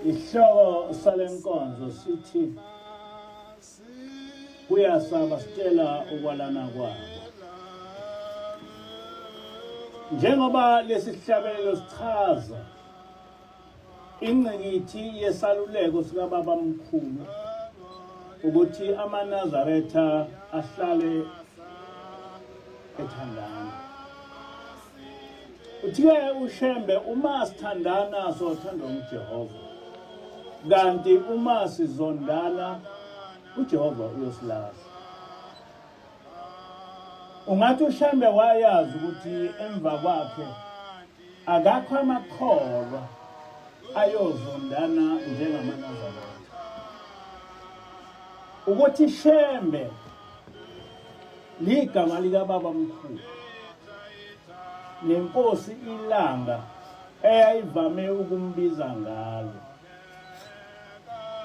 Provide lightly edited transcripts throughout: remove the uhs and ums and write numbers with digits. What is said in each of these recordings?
Isihloko salenkonzo sithi kuyasaba sitshela ukwalana kwabo. Njengoba lesihlabelelo sichaza ingqikithi yesaluleko sikaBaba Mkhulu ukuthi amaNazaretha ahlale ethandana. Uthiwe uShembe uma sithandana sothanda uJehova, kanti uma sizondana uJehova uyosilahla. Ungathi uShembe wayazi ukuthi emva kwakhe akakho amakholwa ayozondana njengamaNazaretha. Ukuthi Shembe ligama likaBaba Mkhulu, nenkosi ilanga eyayivame ukumbiza ngalo.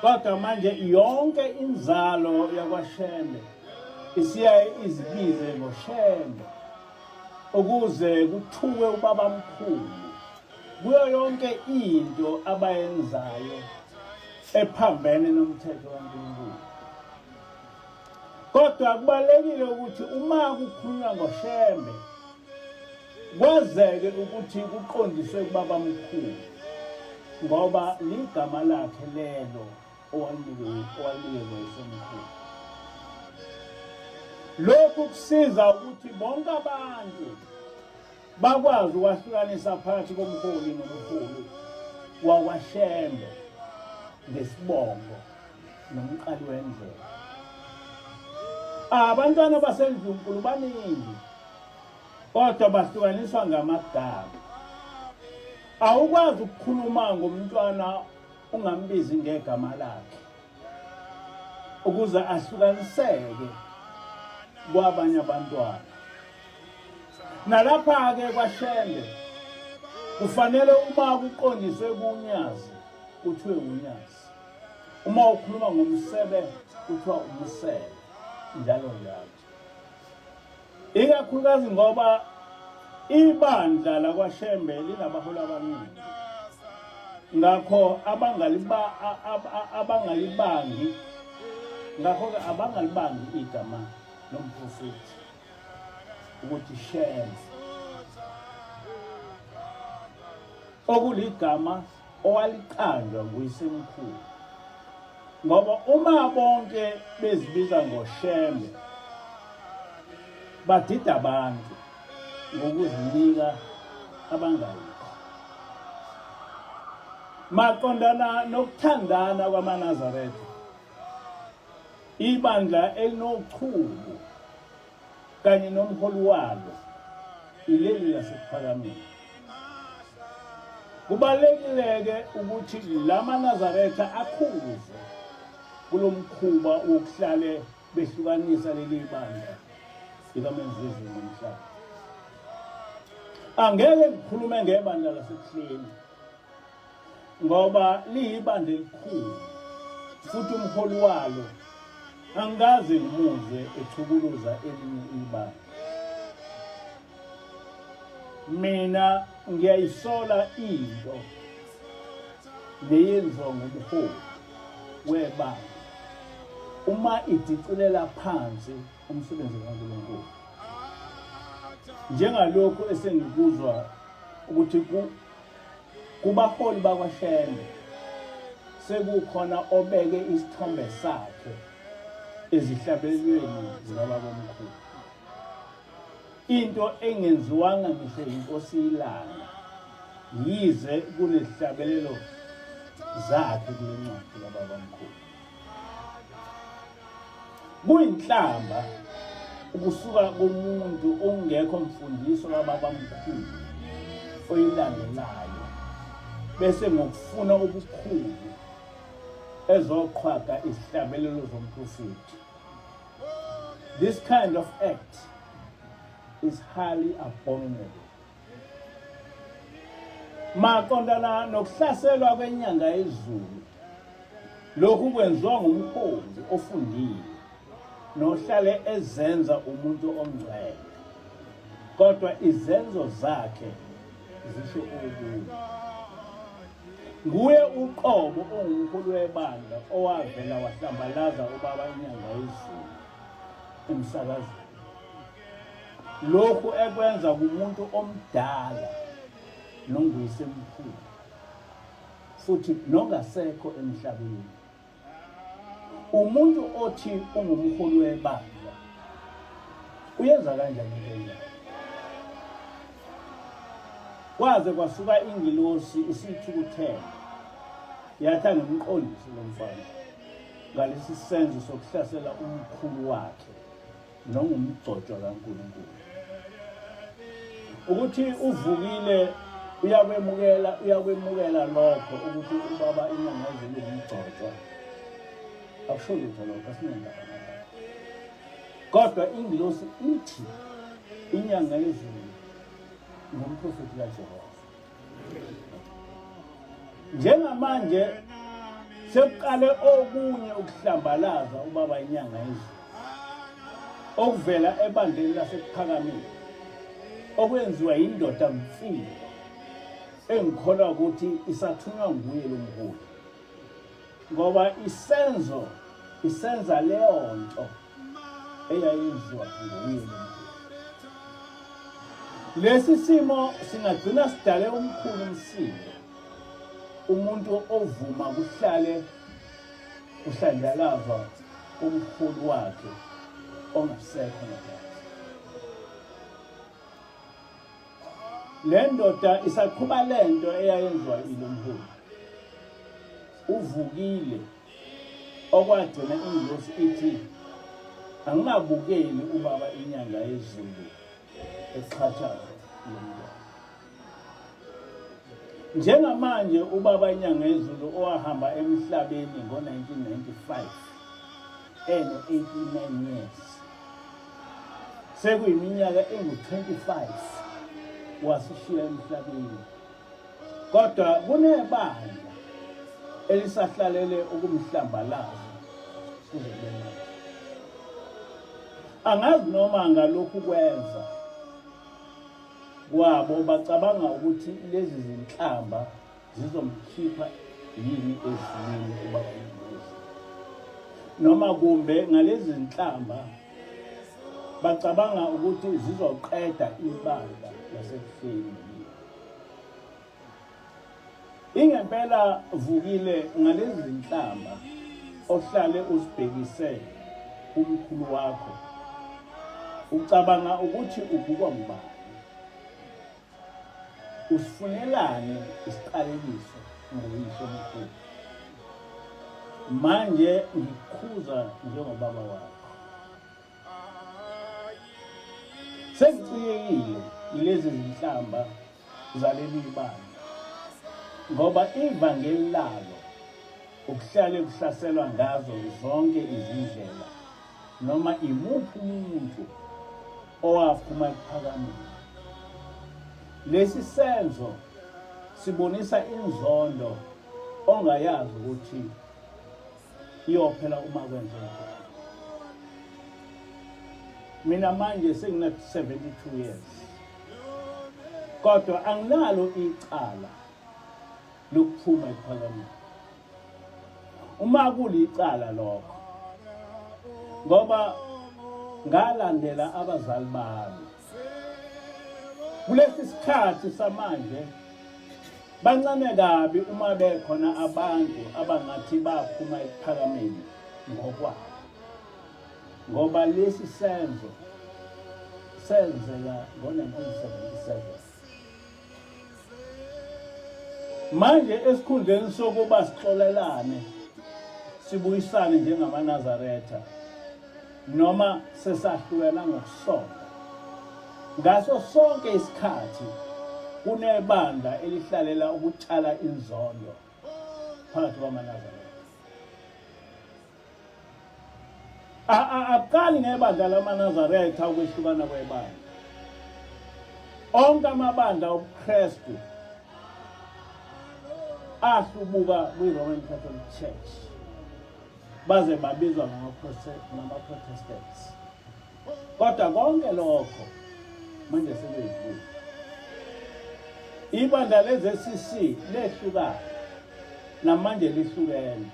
Kodwa manje yonke inzalo yakwaShembe isiyaye izibize ngoShembe ukuze kuthuke uBaba Mkhulu kuyo yonke into abayenzayo ephambene nomthetho kaNkulunkulu. Kodwa kubalekile ukuthi uma kukhulunywa ngoShembe kwazeke ukuthi kuqondiswe kuBaba Mkhulu ngoba ligama lakhe lelo owalikezwe yisemkhulu. Lokhu kusiza ukuthi bonke abantu bakwazi ukwahlukanisa phakathi komholi nomkhulu wakwaShembe ngesibongo nomqali wendlela. Abantwana baseNdlunkulu baningi kodwa bahlukaniswa ngamagama. Awukwazi ukukhuluma ngomntwana ungambizi ngegama lakhe ukuze ahlukaniseke kwabanye abantwana. Nalapha-ke kwaShembe kufanele uma kuqondiswe kunyazi kuthiwe unyazi, uma ukhuluma ngomsebe kuthiwa umsebe, njalo njalo. Ikakhulukazi ngoba ibandla lakwaShembe linabaholi abaningi, ngakho abangalibangi igama lomprofethi ukuthi Shembe, okuligama owaliqanjwa nguyisemkhulu. Ngoba uma bonke bezibiza ngoShembe badida abantu ngokuzinika abangayikho. Maqondana nokuthandana kwamaNazaretha, ibandla elinochuku kanye nomholi walo ileli lasePhakameni. Kubalekile-ke ukuthi lamaNazaretha akhuze kulo mkhuba wokuhlale behlukanisa leli bandla likaMenzizwe nomhlaba. Angeke ngikhulume ngebandla laseKuhleni ngoba liyibandla elikhulu futhi umholi walo angikaze ngimuzwe ethukuluza elinye ibandla. Mina ngiyayisola into leyenziwa ngumholi webandla uma idiculela phansi umsebenzi kaNkulunkulu. Njengalokhu esengikuzwa ukuthi kubaholi bakwaShembe sekukhona obeke isithombe sakhe ezihlabelweni zikaBaba Mkhulu. Into engenziwanga ngisho inkosi ilanga yize kunezihlabelelo zakhe kule ncwadi kaBaba Mkhulu. Kuyinhlamba ukusuka komuntu ongekho mfundiso kaBaba Mkhulu oyilandelayo bese ngokufuna ubukhulu ezoqhwaga isihlabelelo zomprofethi. This kind of act is highly abominable. Maqondana nokuhlaselwa kwenyanga yezulu, lokhu kwenziwa ngumholi ofundile nohlale ezenza umuntu ongcwele, kodwa izenzo zakhe zisho okubi. nguye uqobo ongumkhulu webandla owavela wahlambalaza ubaba inyanga yezulu emsakazweni. Lokhu ekwenza kumuntu omdala nonguyisemkhulu futhi nongasekho emhlabeni. Umuntu othi ungumkhulu webandla uyenza kanjani le? Kwaze kwasuka ingilosi isithukuthele yathi ngimqondisi lo mfana ngalesi senzo sokuhlasela umkhulu wakhe nongumgcotshwa kaNkulunkulu. Ukuthi uvukile uyakwemukela lokho ukuthi ubaba inyanga yezulu umgcotshwa. Akusho lutho lokho, asinendaba nalokho. Kodwa ingilosi ithi inyanga yezulu ngumprofeti kaJehova. Njengamanje sekuqale okunye ukuhlambalaza ubaba inyanga yezulu okuvela ebandleni lasekuphakameni okwenziwa indoda mfile engikholwa ukuthi isathunywa nguye lo mholi, ngoba isenza leyo nto eyayenziwa nguye lo mholi. Lesi simo singagcina sidale umkhulu umsindo, umuntu ovuma kuhlandlalazwa umkhulu wakhe ongasekho nathi. Le ndoda isaqhuba lento eyayenziwa ilo mholi. Uvukile okwagcina ingilosi ithi angingabukeli ubaba inyanga yezulu eqhathaza lo mntwana. Njengamanje ubaba inyanga yezulu owahamba emhlabeni ngo-1995 eno-89 years, sekuyiminyaka engu-25 wasishiya emhlabeni, kodwa kunebandla elisahlalele ukumhlambalaza kuze kube manje. Angazi noma ngalokhu kwenza kwabo bacabanga ukuthi lezi zinhlamba zizomkhipha yini ezimini ubaba uNkulunkulu, noma kumbe ngalezi zinhlamba bacabanga ukuthi zizoqeda ibandla lasekufeni. Ingempela Vukile, ngalezi zinhlamba ohlale usibhekise umkhulu wakho, ucabanga ukuthi ubukwa ngubani? Usifunelani isiqalekiso ngoyihlo omkhulu? Manje ngikhuza njengobaba wakho. Sengicikekile yilezi zinhlamba zaleli bandla, ngoba ivangeli lalo ukuhlale kuhlaselwa ngazo zonke izindlela noma imuphi umuntu owaphuma ekuphakameni. Lesi senzo sibonisa inzondo ongayazi ukuthi iyophela uma kwenzeka. Mina manje sengina 72 years, kodwa anginalo icala lokuphuma ekuphakameni. Uma kulicala lokho, ngoba ngalandela abazali bami kulesi sikhathi samanje, bancane kabi uma bekhona abantu abangathi baphuma ekuphakameni ngokwabo, ngoba lesi senzo senzeka ngo-1977. Manje esikhundleni sokuba sixolelane sibuyisane njengamaNazaretha noma sesahlukana ngokusonga, ngaso sonke isikhathi kunebandla elihlalela ukutshala inzondo phakathi kwamaNazaretha. Aqali ngebandla lamaNazaretha ukwehlukana kwebandla. Onke amabandla obuKristu ahlubuka kwi-Roman Catholic Church baze babizwa ngama-Protestants. Kodwa konke lokho manje sekwedlule. Ibandla leze-CC lehlukana namanje lihlukene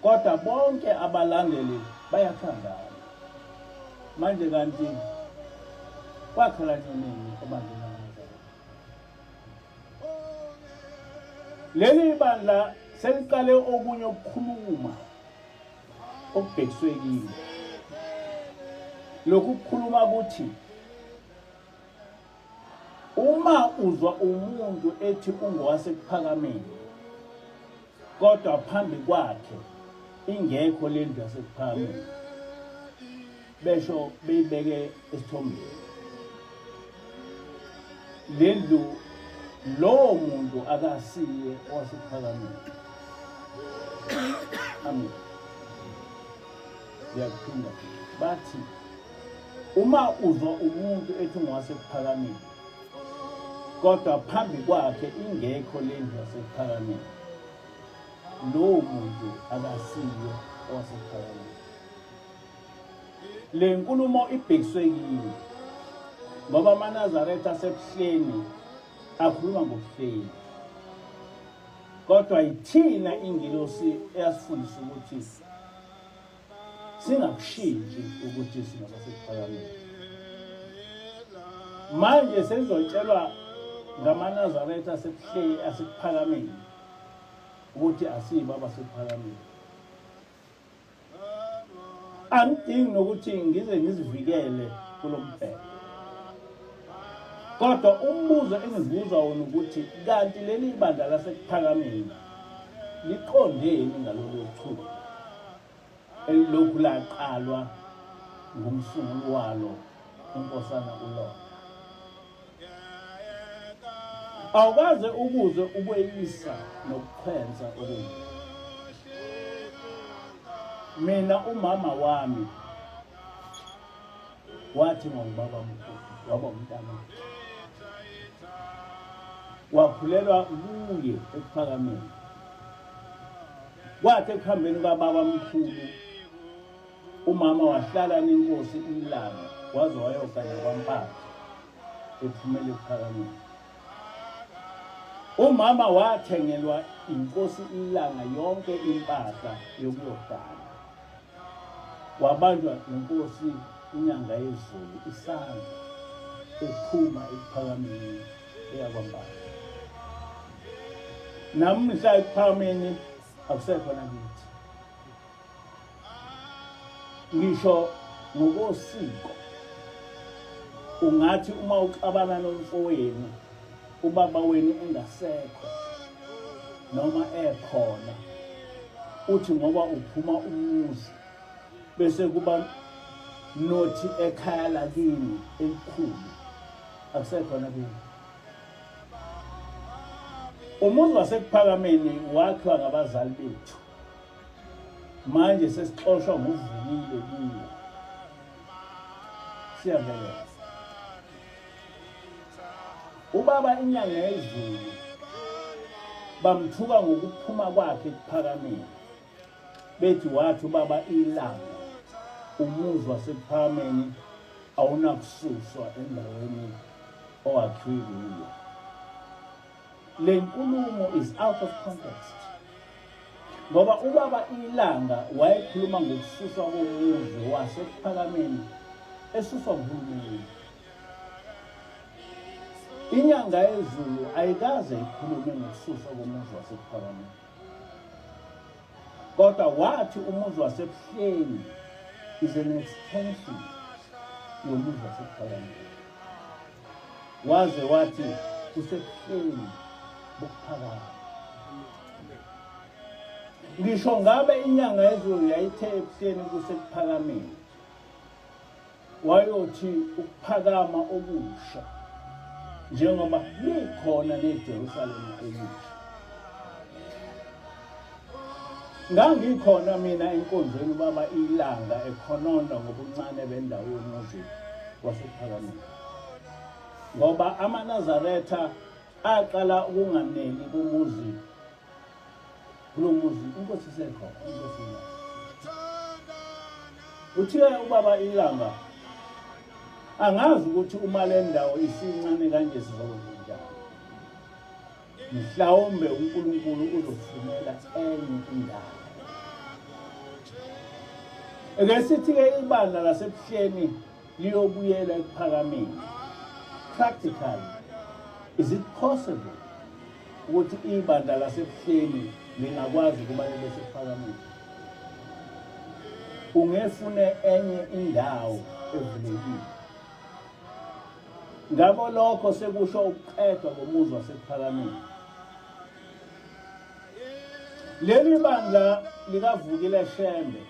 kodwa bonke abalandeli bayathandana manje kanti kwakhala nini ebandla leli bandla seliqale okunye ukukhuluma okubhekiswe kimi lokhu kukhuluma ukuthi uma uzwa umuntu ethi ungowasephakameni kodwa phambi kwakhe ingekho lendlu yasephakameni besho beyibeke esithombeni lendlu lowo muntu akasiye owasephakameni. Amen. Siyakuphinda bathi uma uzwa umuntu ethi ungowasephakameni kodwa phambi kwakhe ingekho lendlu yasephakameni lowo muntu akasiye owasephakameni. Le nkulumo ibhekiswe kimi ngoba amaNazaretha asebuhleni akhuluma ngobuhleni kodwa yithina ingilosi eyasifundisa ukuthi singakushintshi ukuthi singabasephakameni. Manje senizotshelwa ngamaNazaretha asebuhleni asephakameni ukuthi asibe abasephakameni. Angidingi nokuthi ngize ngizivikele kulo mbheko kodwa umbuzo engizibuza wona ukuthi kanti leli bandla lasephakameni liqondeni ngalolu chulu elokhu laqalwa ngumsunguli walo uNkosana uLorna. Awukaze ukuze ukweyisa nokukhwenza okunye. Mina umama wami wathi ngobaba mkhulu waba umntana wakhulelwa kuye ephakameni kwathi ekuhambeni kababa mkhulu umama wahlala nenkosi ilanga waze wayogana kwaMpatha ephumele ephakameni. Umama wathengelwa inkosi ilanga yonke impahla yokuyogana wabanjwa nenkosi inyanga yezulu isandla ephuma ephakameni eyaKwaMpatha. Namhla ephakameni akusekho nakithi. Ngisho ngokosiko ungathi uma uxabana nomfowenu ubaba wenu engasekho noma ekhona uthi ngoba uphuma umuzi bese kuba nothi ekhaya lakini elikhulu akusekhona kini. Umuzi wasephakameni wakhiwa ngabazali bethu manje sesixoshwa nguvukile kuwo. Siyabonga ubaba inyanga yezulu bamthuka ngokuphuma kwakhe ephakameni bethi wathi ubaba ilanga umuzi wasephakameni awunakususwa endaweni owakhiwe kuyo. Le nkulumo is out of context ngoba ubaba ilanga wayekhuluma ngokususwa komuzi wasephakameni esuswa nguhulumeni. Inyanga yezulu ayikaze ikhulume ngokususwa komuzi wasephakameni kodwa wathi umuzi wasebuhleni is an extension yomuzi wasephakameni waze wathi usebuhleni bokuphakama. Ngisho ngabe inyanga yezulu yayithe ebuhleni kusephakameni wayothi ukuphakama okusha njengoba likhona leJerusalema elisha. Ngangikhona mina enkonzweni baba ilanga ekhononda ngobuncane bendawo yomuzi wasephakameni ngoba amaNazaretha aqala ukunganeli kumuzi kulo muzi inkosi sekhona inkosi uthiya ubaba ilanga angazi ukuthi uma le ndawo isincane kanje sizokwenza njani mhlawumbe uNkulunkulu uzokufunela enye indawo. Ake sithi-ke ibandla lasebuhleni liyobuyela ekuphakameni. Practically, is it possible ukuthi ibandla lasebuhleni lingakwazi ukuba libe sekuphakameni? Ungefune enye indawo evulekile. Ngabo lokho sekusho ukuqedwa komuzi wasekuphakameni. Leli bandla likavukile Shembe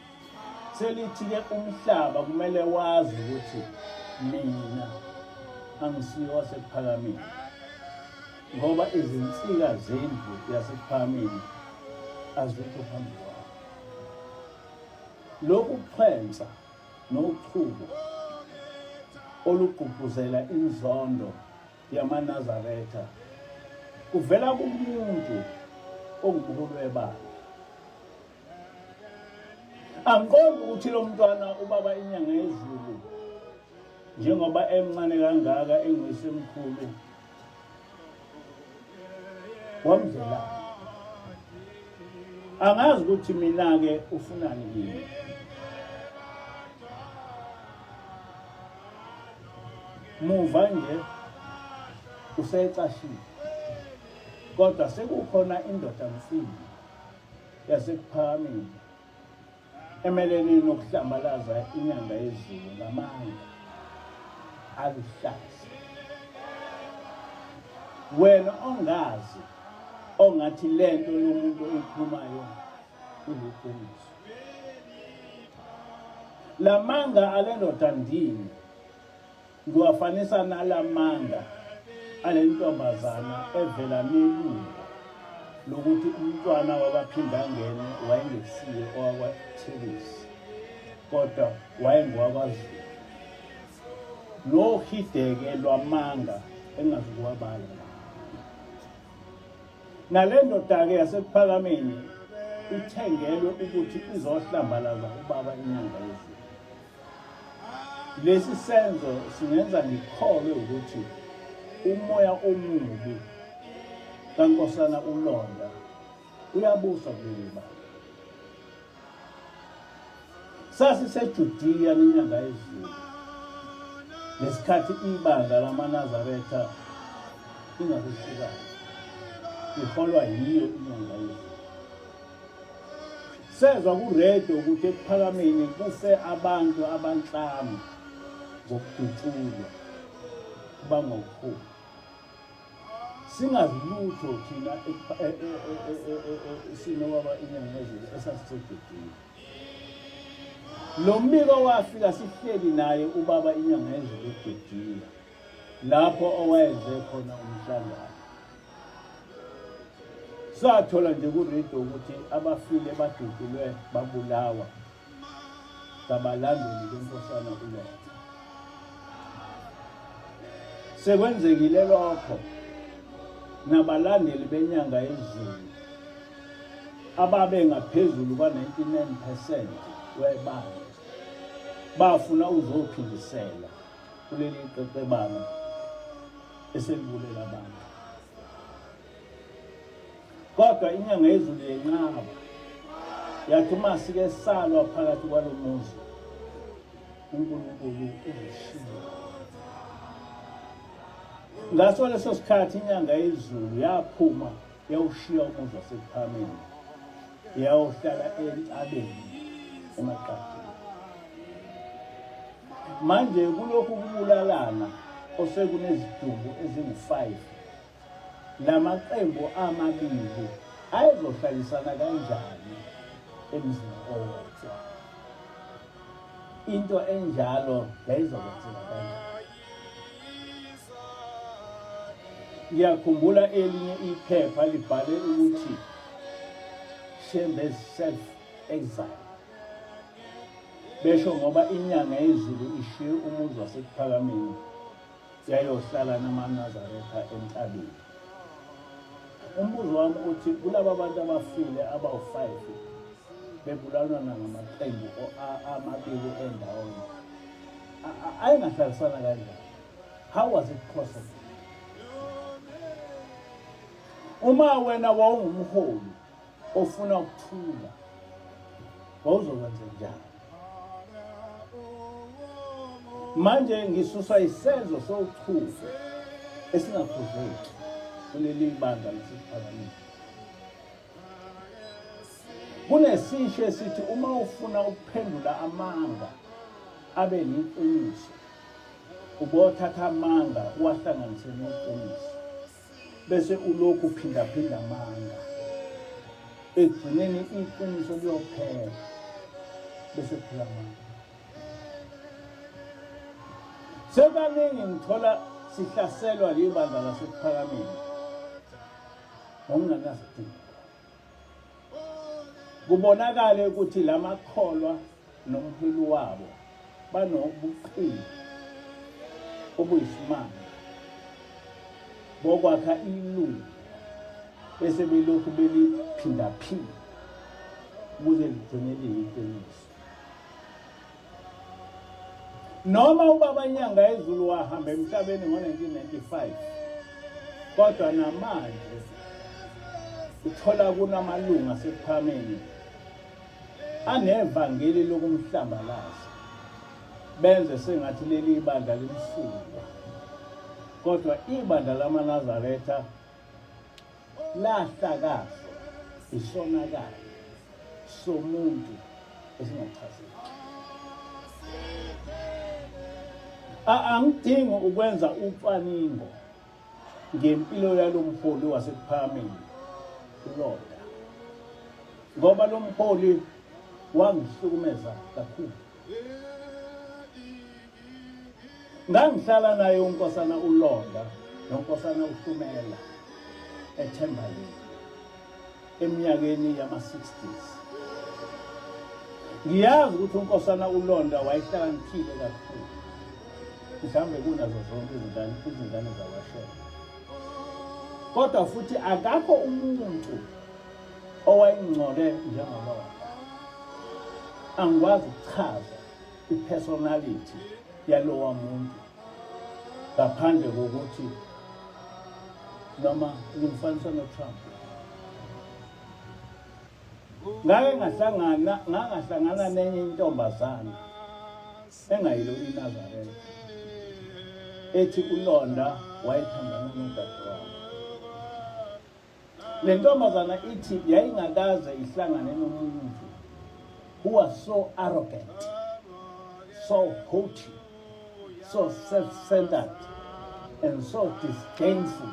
selithi-ke umhlaba kumele wazi ukuthi mina angisiyo wasekuphakameni, ngoba izinsika zendlu yasekuphakameni azikho phambi kwami. Lokhu kuxhensa nochubo olugqugquzela inzondo yamaNazaretha kuvela kumuntu ongubuholi webandla. Angiqondi ukuthi lo mntwana ubaba inyanga yezulu njengoba emncane kangaka engusemkhulu wamdlela. Angazi ukuthi mina-ke ufunani kimi. Muva nje usecashile, kodwa sekukhona indoda mfimbi yasekuphakameni emelene nokuhlambalaza inyanga yezulu ngamandla aluhlaza. Wena ongazi, ongathi lento yomuntu oyikhulumayo iliqiniso. Lamanga alendoda ndini ngiwafanisa nalamanga alentombazana evela nelungu lokuthi umntwana wabaphindangene wayengesiye owakwaThebesi, kodwa wayengowakwaZulu. Lohideke lwamanga engazukuwabala. Nale ndoda-ke yasekuphakameni ithengelwe ukuthi izohlambalaza ubaba inyanga yezulu. Lesi senzo singenza ngikholwe ukuthi umoya omubi kaNkosana uLonda uyabusa kuleli bandla. SasiseJudiya inyanga yezulu lesikhathi ibandla lamaNazaretha lingakuhlukana, liholwa yiyo inyanga yezulu. Sezwa kuredo ukuthi ekuphakameni kufe abantu abanhlanu ngokudutshulwa bangokukhulu. Singazi lutho thina sinobaba inyanga yezulu esasiseJudiya. Lo mbiko wafika sihleli naye ubaba inyanga yezulu eJudiya, lapho owayenze khona umhlangano. Sathola nje kuredo ukuthi abafile badudulwe babulawa ngabalandeli beNkosana uLonda. Sekwenzekile lokho, nabalandeli benyanga yezulu ababe ngaphezulu kwa-99% webandla bafuna uzophindisela kuleli qeqebanga eselibulela abantu. Kodwa inyanga yezulu yenqaba yathi uma sike salwa phakathi kwalo muzi, uNkulunkulu uzishilo. Ngaso leso sikhathi inyanga yezulu yaphuma yawushiya umuzi wasekuphakameni, yayohlala entabeni emaqaqeni. Manje kulokhu kubulalana osekunezidumbu ezingu-5, lamaqembu amabili ayezohlalisana kanjani emzini owodwa? Into enjalo yayizokwenzeka kanjani? Ngiyakhumbula elinye iphepha libhale ukuthi Shembe's self-exile. Besho ngoba inyanga yezulu ishiye umuzi wasekuphakameni yayohlala namaNazaretha entabeni. Umbuzo wami uthi kulaba bantu abafile abawu-5 bebulalwa ngamaqembu amabili endawonye, ayengahlalisana kanjani? How was it possible? Uma wena wawungumholi ofuna ukuthula, wawuzokwenza njani? Manje ngisusa isenzo sochuzo esingakhuzeki kuleli bandla lesiphakamile. Kunesisho esithi uma ufuna ukuphendula amanga abe neqiniso, ubothatha amanga uwahlanganise neqiniso, bese ulokhu uphinda amanga. Ekugcineni iqiniso liyophela, bese kuphela amanga. Sekaningi ngithola sihlaselwa libandla lasephakameni ngokungenasidingo. Kubonakale ukuthi lamakholwa nomholi wabo banobuqili obuyisimanga bokwakha ilungu bese belokhu beliphinda ukuze ligcine liyiqiniso. Noma ubaba Nyanga Ezulu wahamba emhlabeni ngo-1995, kodwa namanje uthola kunamalunga asephakameni anevangeli lokumhlambalaza, benze sengathi leli bandla limsulwa. Kodwa ibandla lamaNazaretha lahlakazwa isonakalo somuntu esingachazeki. Angidingi ukwenza ucwaningo ngempilo yalomholi wasephakameni uLonda, ngoba lo mholi wangihlukumeza kakhulu. Ngangihlala naye unkosana uLonda nonkosana uHlumela eThembalethu eminyakeni yama-60s. Ngiyazi ukuthi unkosana uLonda wayehlakaniphile kakhulu, mhlawumbe kunazo zonke izingane zakwashela. Kodwa futhi akakho umuntu owayengcole njengoLonda. Angikwazi ukuchaza ipersonality yalowa muntu ngaphandle kokuthi noma ngimfanisa noTrump. Ngahlangana nenye intombazana engayilo iNazaretha ethi uLonda wayethandana nodadewabo. Le ntombazana ithi yayingakaze ihlangane nomuntu who was so arrogant, so haughty, so self-centered, and so disdainful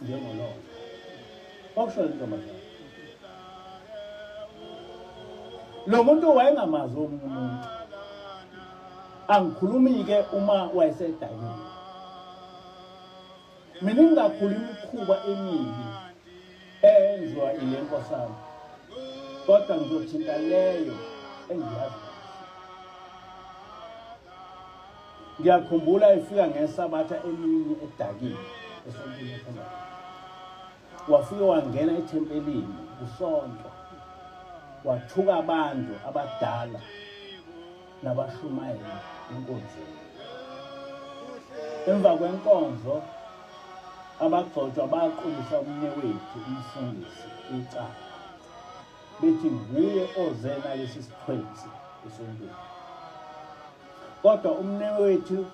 njengoLonda. Okusho le ntombazana. Lo muntu wayengamazi omunye umuntu. Angikhulumi-ke uma wayesedakile. Mina ngingakhuluma imikhuba emibi eyenziwa ile nkosana, kodwa ngizothinta leyo engiyazi. Ngiyakhumbula efika ngesabatha emini edakile esontweni eThembalethu. Wafika wangena ethempelini kusonto, wathuka abantu abadala nabashumayeli enkonzweni. Emva kwenkonzo abagcotshwa baqulisa umnewethu umfundisi icala, bethi nguye ozena lesi sikhwenzi esontweni. Kodwa umnewethu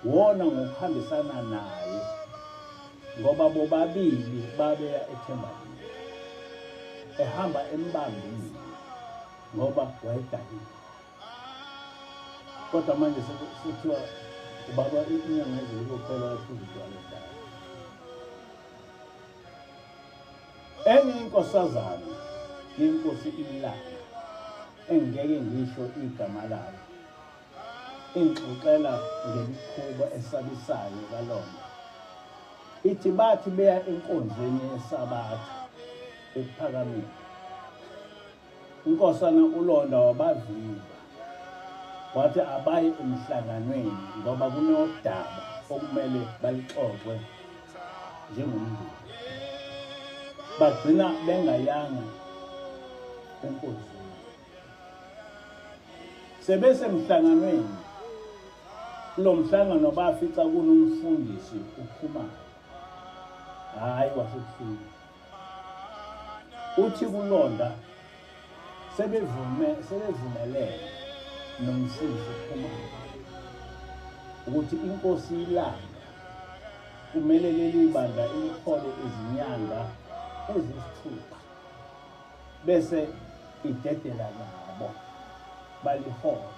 wona ngokuhambisana naye, ngoba bobabili babeya eThembalethu, ehamba embambile ngoba wayedakile. Kodwa manje sekuthiwa ubaba inyanga ezulu kuphela waphuza utshwala edala. Enye inkosazana yenkosi iLanga, engeke ngisho igama layo, ingixoxela ngemikhuba esabisayo kaLonda. Ithi bathi beya enkonzweni yesabatha ephakameni, unkosana uLonda wabaviva, wathi abaye emhlanganweni ngoba kunodaba okumele balixoxe njengomndeni. Bagcina bengayanga enkonzweni. Sebesemhlanganweni, kulo mhlangano bafica kunomfundisi uPhumani. Hayi wasekuhlula. uthi kulonda sebevumelene nomsisi uPhumani ukuthi inkosi ilanga kumele leli bandla ilihole izinyanga ezisithupha bese idedela nabo balihole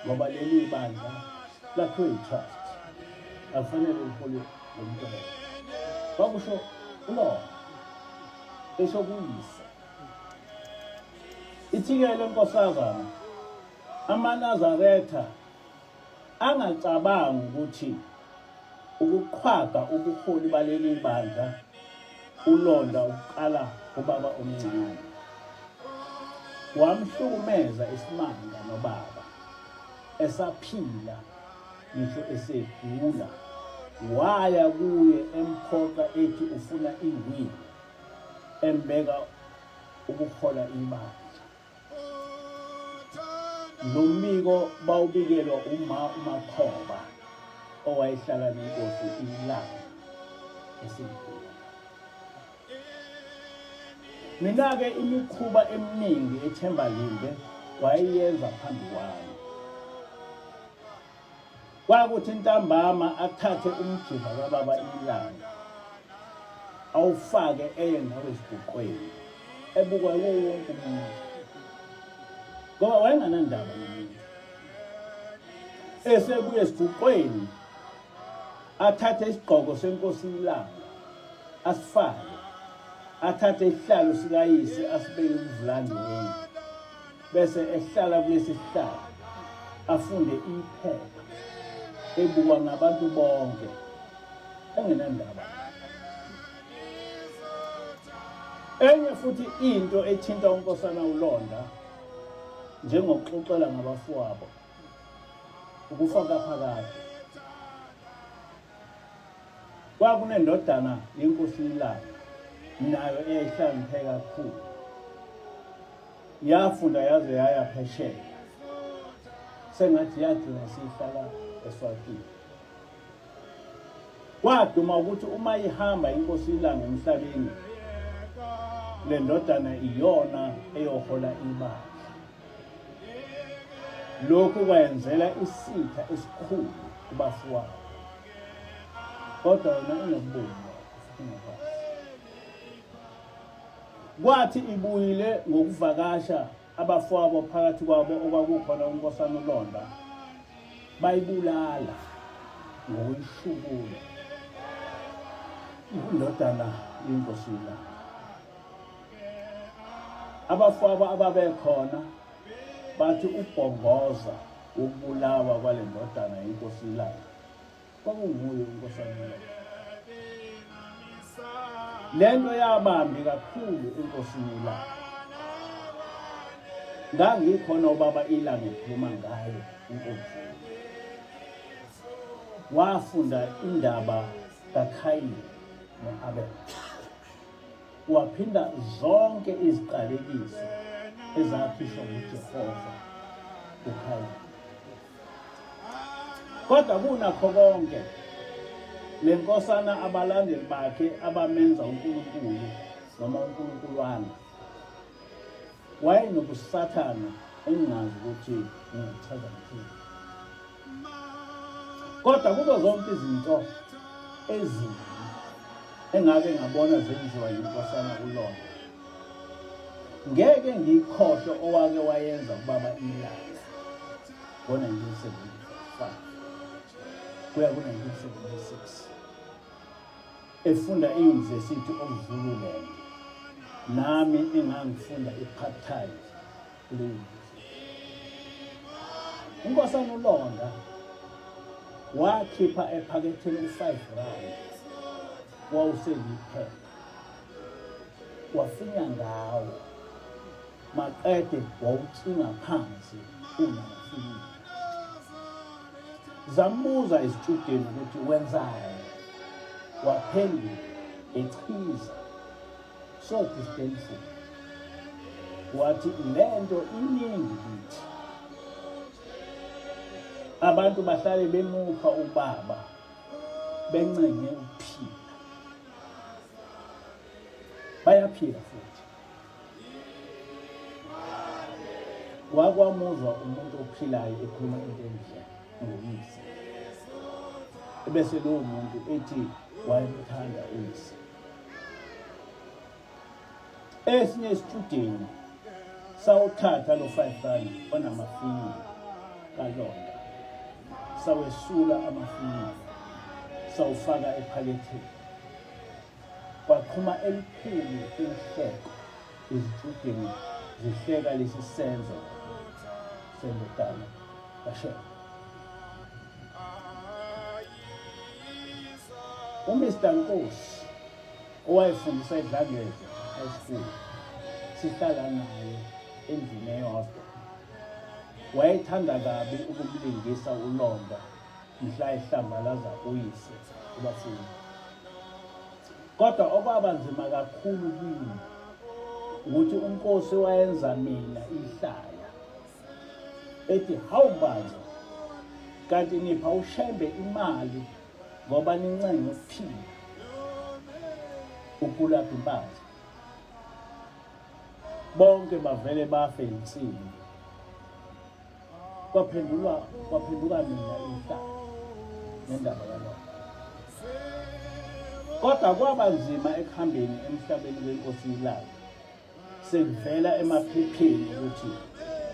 ngoba leli bandla lakho i-trust afanele lihole ngomntwana kwakusho uLorda esho kuyise ithi-ke le nkosazana amaNazaretha angacabangi ukuthi ukuqhwaga ubuholi baleli bandla uLonda uqala ubaba omncane wamhlukumeza isimanga nobaba esaphila ngisho esegula waya kuye emphoqa ethi ufuna iwili embeka ukuhola ibandla lo mbiko bawubikelwa uMakhoba owayehlala nenkosi ilanga esinkulu. Mina-ke imikhuba eminingi eThembalinde wayeyenza phambi kwami. Kwakuthi ntambama athathe umjiba kababa ilanga awufake nawe esibhuqweni ebukwa wonke umuntu ngoba wayenganandaba nomuntu. Esebuye esibhuqweni athathe isigqoko senkosi ilanga asifake, athathe isihlalo sikayise asibeke emvulandweni bese ehlala kulesi sihlalo afunde iphepha ebukwa ngabantu bonke engenandaba. Enye futhi into ethinta unkosana uLonda njengokuxoxela ngabafowabo ukufaka phakathi kwakunendodana yenkosi ilanga nayo eyayihlakaniphe kakhulu yafunda yaze yaya phesheya sengathi yagcina sihlala eSwatini. Kwaduma ukuthi uma ihamba inkosi ilanga emhlabeni le ndodana iyona eyohola ibandla. Lokhu kwayenzela isitha esikhulu kubafowabo kodwa yona inokubona kwathi ibuyile ngokuvakasha abafowabo phakathi kwabo okwakukhona unkosana uLonda bayibulala ngokuyishubula indodana yenkosi ilanga. Abafowabo ababekhona bathi ubhongoza ukubulawa kwale ndodana yenkosi ilanga kwakunguye unkosana uLonda. Lento yabambi kakhulu inkosini ilanga. Ngangikhona ubaba ilanga ekhuluma ngayo inkosi. Wafunda indaba kaKhayini noAbel. Waphinda zonke iziqalekiso ezakhishwa nguJehova kuKhayini. Kodwa kunakho konke le nkosana abalandeli bakhe abamenza uNkulunkulu noma uNkulunkuluwana wayenobusathana engazi ukuthi ngichaza njani. Kodwa kuzo zonke izinto ezimbi engake ngabona zenziwa yinkosana uLonda ngeke ngikhohlwe owake wayenza ubaba ilanga ngo-1975 kuya ku-1976 efunda e-University of Zululand nami engangifunda i-part-time kule university. Unkosana uLonda wakhipha ephaketheni u5 rand wawuseliphepha wafinya ngawo maqede wawucinga phansi ungafikile. Zambuza isitudeni ukuthi wenzani waphendula echiza so distancing wathi lento iningi kithi abantu bahlale bemupha ubaba bencenge ukuphila bayaphila futhi wakwamuzwa umuntu ophilayo ekhuluma into enhle ngoyise, ebese lowo muntu ethi wayemthanda uyise. Esinye isitudeni sawuthatha lo 5 rand onamafinyila kalonda, sawesula amafinyila, sawufaka ephaketheni, kwaqhuma elikhulu ihleko, izitudeni zihleka lesi senzo sendodana kaShembe. uMr Nkosi owayefundisa eDlangezwa High School, sihlala naye endlini eyodwa, wayethanda kabi ukumlingisa uLonda mhla ehlambalaza uyise kubafundi. Kodwa okwaba nzima kakhulu kimi ukuthi uNkosi wayenza mina ihlaya, ethi hawu Mbanza, kanti nipha uShembe imali ngoba nincenge ukuphila, ukulapha impahla. Bonke bavele bafe insini. Kwaphenduka mina ihlaya ngendaba yalokho. Kodwa kwaba nzima ekuhambeni emhlabeni weNkosi ilanga, sekuvela emaphepheni ukuthi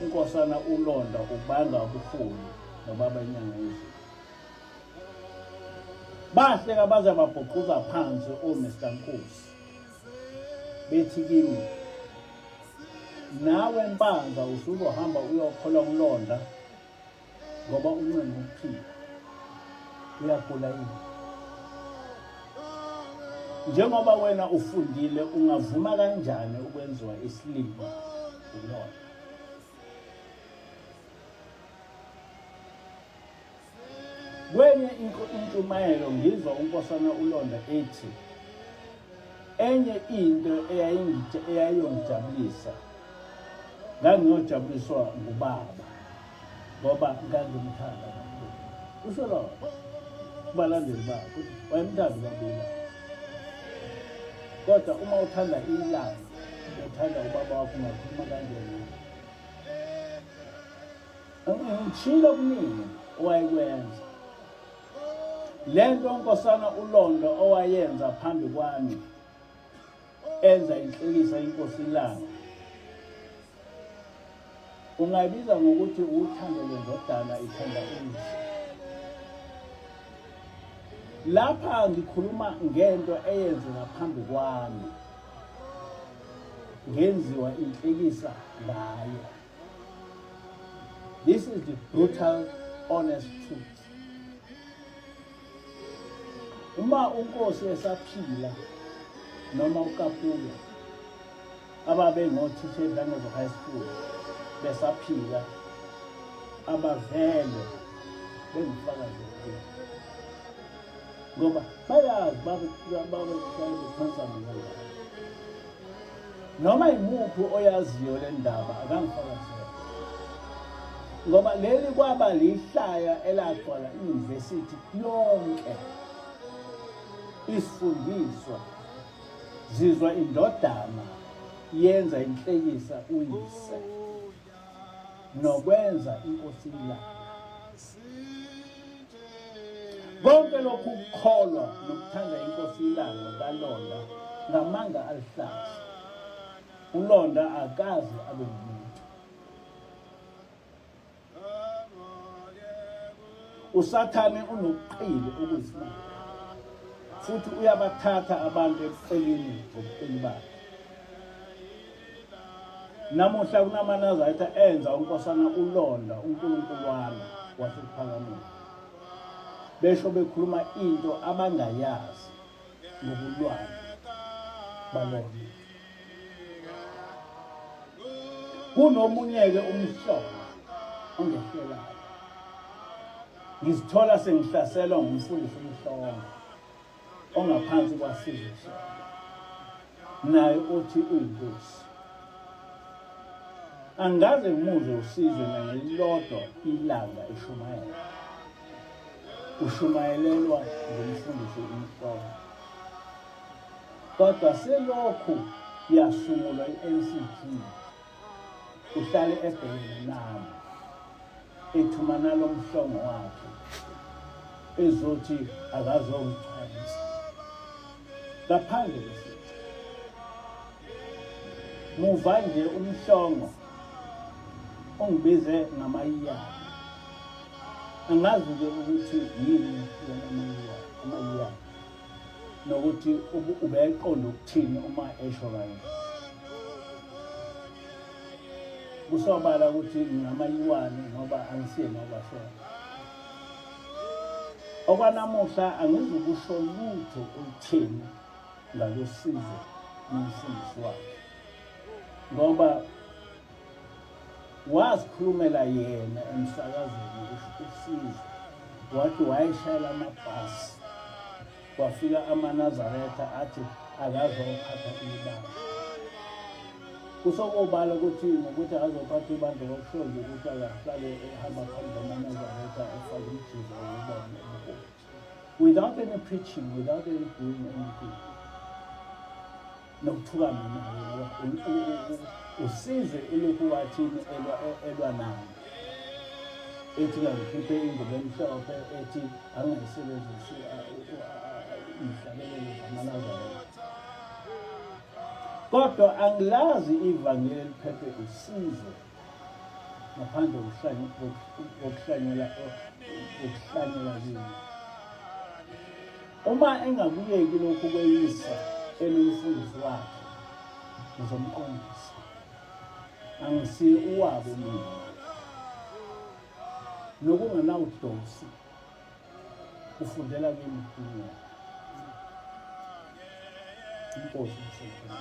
uNkosana uLonda ubanga ubuholi nobaba inyanga yezulu. Bahleka baze babhuquza phansi oMr Nkosi, bethi kimi, nawe Mpanza usuzohamba uyokhola uLonda ngoba uncenga ukuphila, uyagula yini? Njengoba wena ufundile, ungavuma kanjani ukwenziwa isilima uLonda? Kwenye intshumayelo ngizwa uNkosana uLonda ethi enye into eyayongijabulisa, ngangiyojabuliswa ngubaba ngoba ngangimthanda kakhulu. Usho lo kubalandeli bakho wayemthanda kakhulu. Kodwa uma uthanda ilanga, uthanda ubaba wakho, ungakhuluma kanjani. Ngishilo kuningi owayekwenza. Lento uNkosana uLonda owayenza phambi kwami, enza inhlekisa iNkosi ilanga, ungayibiza ngokuthi uthando lwendodana ithanda uyise. Lapha ngikhuluma ngento eyenzeka phambi kwami, ngenziwa inhlekisa ngayo. This is the brutal, honest truth. Uma uNkosi esaphila noma uKapuya, ababengothisha eDlangezwa High School, besaphila, abavele bengifakazele ngoba bayazi babekhansana ngalo. Noma imuphi oyaziyo le ndaba akangifakazele, ngoba leli kwaba lihlaya elagcwala iuniversity yonke. Isifundiswa zizwa indodana yenza inhlekisa uyise nokwenza iNkosi ilanga. Konke lokhu ukukholwa nokuthanda iNkosi ilanga kaLonda ngamanga alihlaza. uLonda akaze abe umuntu. uSathane unobuqili obuyisimanga, futhi uyabathatha abantu ebuqilini ngobuqili bakhe. Namuhla kunamanazareta enza uNkosana uLonda uNkulunkuluwana wasephakameni, besho bekhuluma into abangayazi ngobulwane baLonda. Kunomunye-ke umhlobo ongehlelayo, ngizithola sengihlaselwa ngumfundisi umhlongo ongaphansi kwaSizwe Shembe, naye othi uyinkosi. Angaze ngimuze uSizwe nangelilodwa ilanga eshumayela. Ushumayelelwa ngumfundisi umhlongo. Kodwa selokhu yasungulwa iNCT, uhlale ebhekene nami ethumana lo mhlongo wakhe ezothi akazongicwayisa ngaphandle kwesici. Muva nje umhlongo ongibize ngamayiyana. Angazi-ke ukuthi yini amayiyana nokuthi ubeqonda ukuthini uma esho kanje. Kusobala ukuthi ngingamayiwane ngoba angisiye nokwashona. Okwanamuhla angizukusho lutho olutheni ngalosizo nomsindisi wakhe, ngoba wazikhulumela yena emsakazweni usizo. Wathi wayeshayela amabhasi, kwafika amaNazaretha athi akazophatha ibandla. Kusobala ukuthi ngokuthi akazophatha ibandla kokusho nje ukuthi akahlale ehamba phambi kwamaNazaretha efake umjizo wokubona ubuholi. Without any preaching, without any doing anything. Nokuthukama naye usize ilokhu wathini elwa nayo. Ethi kangikhiphe ingubo emhlophe, ethi angayisebenzisi ihlabelelo zamaNazaretha. Kodwa angilazi ivangeli eliphethe usizo ngaphandle kokuhlanyela kimi. Uma engakuyeki lokhu kweyisa enomfundisi wakhe, ngizomqondisa. Angisiye uwabo mina. Nokungenawudosi ufundela kimi ukukhuluma. Inkosi isekhona.